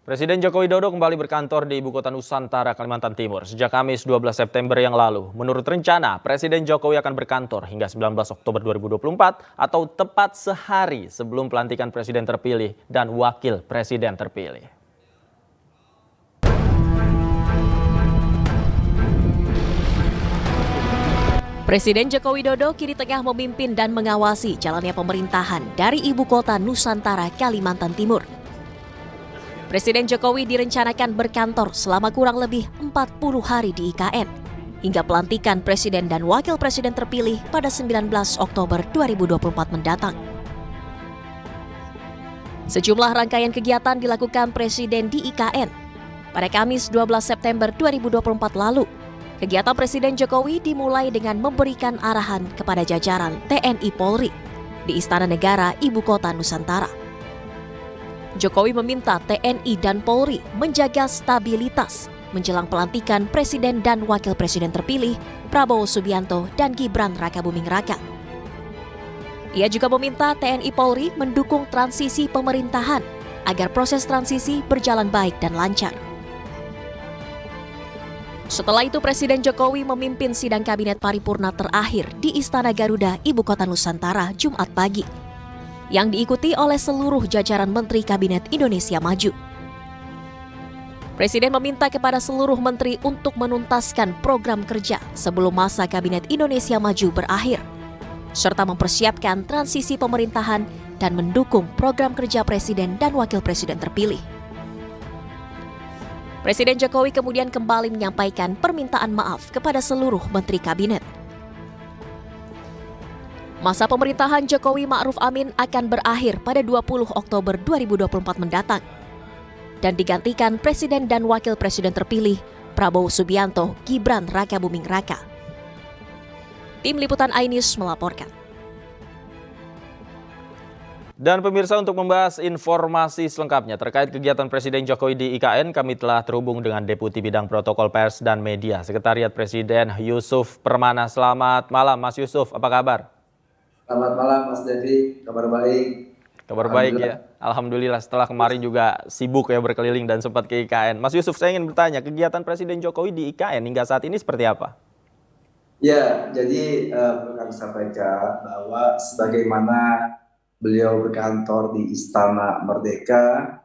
Presiden Joko Widodo kembali berkantor di Ibu Kota Nusantara, Kalimantan Timur sejak Kamis 12 September yang lalu. Menurut rencana, Presiden Jokowi akan berkantor hingga 19 Oktober 2024 atau tepat sehari sebelum pelantikan Presiden terpilih dan Wakil Presiden terpilih. Presiden Joko Widodo kini tengah memimpin dan mengawasi jalannya pemerintahan dari Ibu Kota Nusantara, Kalimantan Timur. Presiden Jokowi direncanakan berkantor selama kurang lebih 40 hari di IKN, hingga pelantikan Presiden dan Wakil Presiden terpilih pada 19 Oktober 2024 mendatang. Sejumlah rangkaian kegiatan dilakukan Presiden di IKN. Pada Kamis 12 September 2024 lalu, kegiatan Presiden Jokowi dimulai dengan memberikan arahan kepada jajaran TNI Polri di Istana Negara Ibu Kota Nusantara. Jokowi meminta TNI dan Polri menjaga stabilitas menjelang pelantikan Presiden dan Wakil Presiden terpilih Prabowo Subianto dan Gibran Rakabuming Raka. Ia juga meminta TNI Polri mendukung transisi pemerintahan agar proses transisi berjalan baik dan lancar. Setelah itu Presiden Jokowi memimpin sidang kabinet paripurna terakhir di Istana Garuda Ibu Kota Nusantara Jumat pagi, yang diikuti oleh seluruh jajaran Menteri Kabinet Indonesia Maju. Presiden meminta kepada seluruh menteri untuk menuntaskan program kerja sebelum masa Kabinet Indonesia Maju berakhir, serta mempersiapkan transisi pemerintahan dan mendukung program kerja Presiden dan Wakil Presiden terpilih. Presiden Jokowi kemudian kembali menyampaikan permintaan maaf kepada seluruh menteri kabinet. Masa pemerintahan Jokowi Ma'ruf Amin akan berakhir pada 20 Oktober 2024 mendatang dan digantikan Presiden dan Wakil Presiden terpilih Prabowo Subianto, Gibran Rakabuming Raka. Tim Liputan iNews melaporkan. Dan pemirsa, untuk membahas informasi selengkapnya terkait kegiatan Presiden Jokowi di IKN, kami telah terhubung dengan Deputi Bidang Protokol Pers dan Media, Sekretariat Presiden Yusuf Permana. Selamat malam Mas Yusuf, apa kabar? Selamat malam Mas Devi, kabar baik. Kabar baik ya, Alhamdulillah. Setelah kemarin juga sibuk ya berkeliling dan sempat ke IKN. Mas Yusuf, saya ingin bertanya, kegiatan Presiden Jokowi di IKN hingga saat ini seperti apa? Ya, jadi perlu kami sampaikan bahwa sebagaimana beliau berkantor di Istana Merdeka,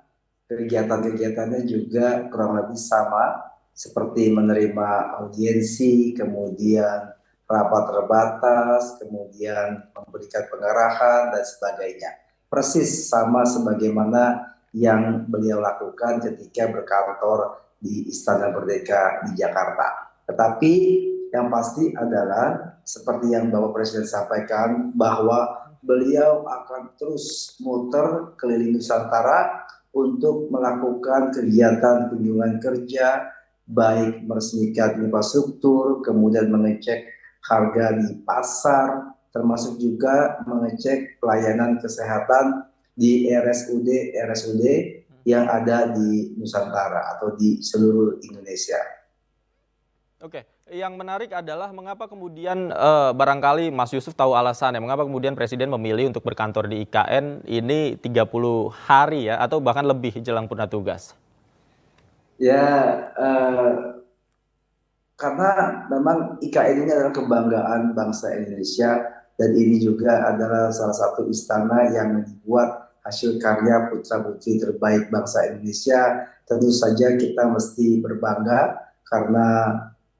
kegiatan-kegiatannya juga kurang lebih sama, seperti menerima audiensi, kemudian rapat terbatas, kemudian memberikan pengarahan dan sebagainya. Persis sama sebagaimana yang beliau lakukan ketika berkantor di Istana Merdeka di Jakarta. Tetapi yang pasti adalah seperti yang Bapak Presiden sampaikan bahwa beliau akan terus muter keliling Nusantara untuk melakukan kegiatan kunjungan kerja, baik meresmikan infrastruktur, kemudian mengecek harga di pasar, termasuk juga mengecek pelayanan kesehatan di RSUD yang ada di Nusantara atau di seluruh Indonesia. Oke, yang menarik adalah mengapa kemudian barangkali Mas Yusuf tahu alasannya, mengapa kemudian Presiden memilih untuk berkantor di IKN ini 30 hari ya, atau bahkan lebih jelang purna tugas? Ya, karena memang IKN ini adalah kebanggaan bangsa Indonesia dan ini juga adalah salah satu istana yang dibuat hasil karya putra-putri terbaik bangsa Indonesia. Tentu saja kita mesti berbangga karena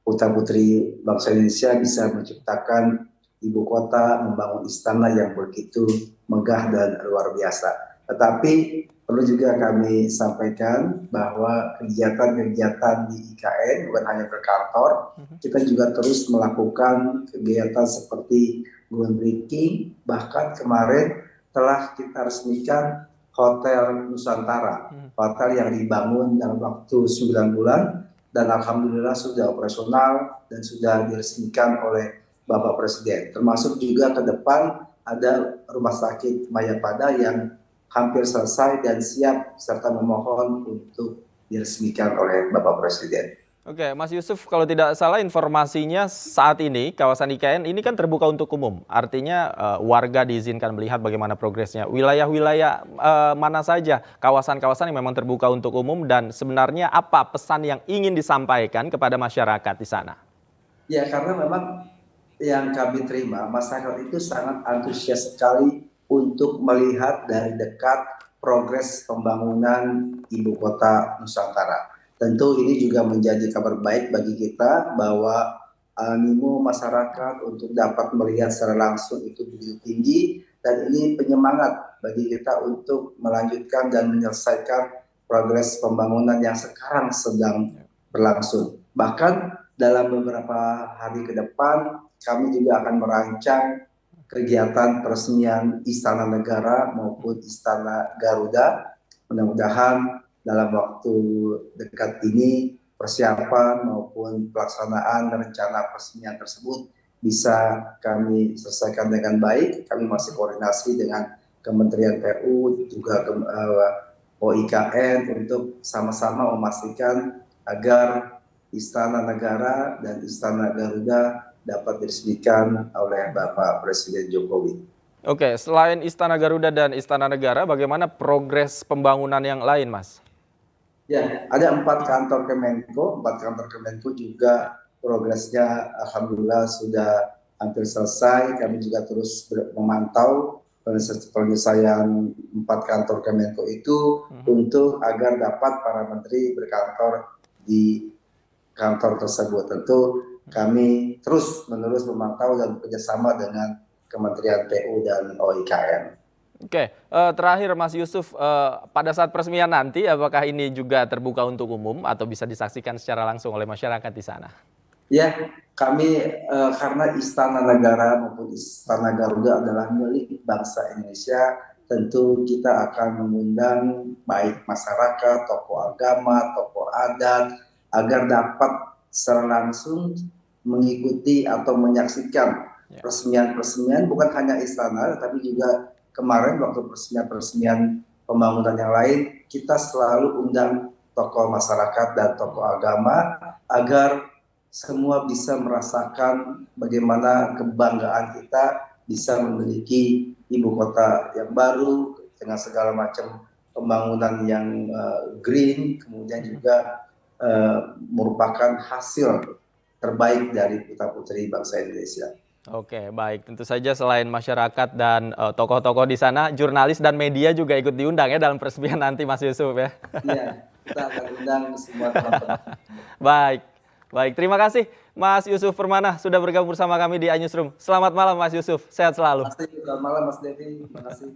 putra-putri bangsa Indonesia bisa menciptakan ibu kota, membangun istana yang begitu megah dan luar biasa. Tetapi perlu juga kami sampaikan bahwa kegiatan-kegiatan di IKN bukan hanya berkantor, kita juga terus melakukan kegiatan seperti groundbreaking, bahkan kemarin telah kita resmikan Hotel Nusantara, hotel yang dibangun dalam waktu 9 bulan, dan alhamdulillah sudah operasional dan sudah diresmikan oleh Bapak Presiden. Termasuk juga ke depan ada rumah sakit Mayapada yang hampir selesai dan siap serta memohon untuk diresmikan oleh Bapak Presiden. Oke, Mas Yusuf, kalau tidak salah informasinya saat ini kawasan IKN ini kan terbuka untuk umum. Artinya warga diizinkan melihat bagaimana progresnya. Wilayah-wilayah mana saja kawasan-kawasan yang memang terbuka untuk umum dan sebenarnya apa pesan yang ingin disampaikan kepada masyarakat di sana? Ya, karena memang yang kami terima, masyarakat itu sangat antusias sekali untuk melihat dari dekat progres pembangunan ibu kota Nusantara. Tentu ini juga menjadi kabar baik bagi kita bahwa animo masyarakat untuk dapat melihat secara langsung itu begitu tinggi, dan ini penyemangat bagi kita untuk melanjutkan dan menyelesaikan progres pembangunan yang sekarang sedang berlangsung. Bahkan dalam beberapa hari ke depan kami juga akan merancang kegiatan peresmian Istana Negara maupun Istana Garuda. Mudah-mudahan dalam waktu dekat ini persiapan maupun pelaksanaan rencana peresmian tersebut bisa kami selesaikan dengan baik. Kami masih koordinasi dengan Kementerian PU juga OIKN untuk sama-sama memastikan agar Istana Negara dan Istana Garuda dapat diresmikan oleh Bapak Presiden Jokowi. Oke, selain Istana Garuda dan Istana Negara, bagaimana progres pembangunan yang lain, Mas? Ya, ada 4 kantor Kemenko juga progresnya alhamdulillah sudah hampir selesai. Kami juga terus memantau penyelesaian 4 kantor Kemenko itu untuk agar dapat para menteri berkantor di kantor tersebut. Tentu kami terus-menerus memantau dan bekerjasama dengan Kementerian PU dan OIKN. Oke, terakhir Mas Yusuf, pada saat peresmian nanti apakah ini juga terbuka untuk umum atau bisa disaksikan secara langsung oleh masyarakat di sana? Ya, kami karena Istana Negara maupun Istana Garuda adalah milik bangsa Indonesia, tentu kita akan mengundang baik masyarakat, tokoh agama, tokoh adat, agar dapat secara langsung mengikuti atau menyaksikan peresmian-peresmian bukan hanya istana, tapi juga kemarin waktu peresmian pembangunan yang lain, kita selalu undang tokoh masyarakat dan tokoh agama agar semua bisa merasakan bagaimana kebanggaan kita bisa memiliki ibu kota yang baru dengan segala macam pembangunan yang green, kemudian juga merupakan hasil terbaik dari putra-putri bangsa Indonesia. Oke, baik. Tentu saja selain masyarakat dan tokoh-tokoh di sana, jurnalis dan media juga ikut diundang ya dalam peresmian nanti, Mas Yusuf ya. Iya, kita akan undang semua teman-teman. Baik, baik. Terima kasih Mas Yusuf Permana sudah bergabung bersama kami di iNewsroom. Selamat malam Mas Yusuf, sehat selalu. Selamat malam Mas Devi, terima kasih.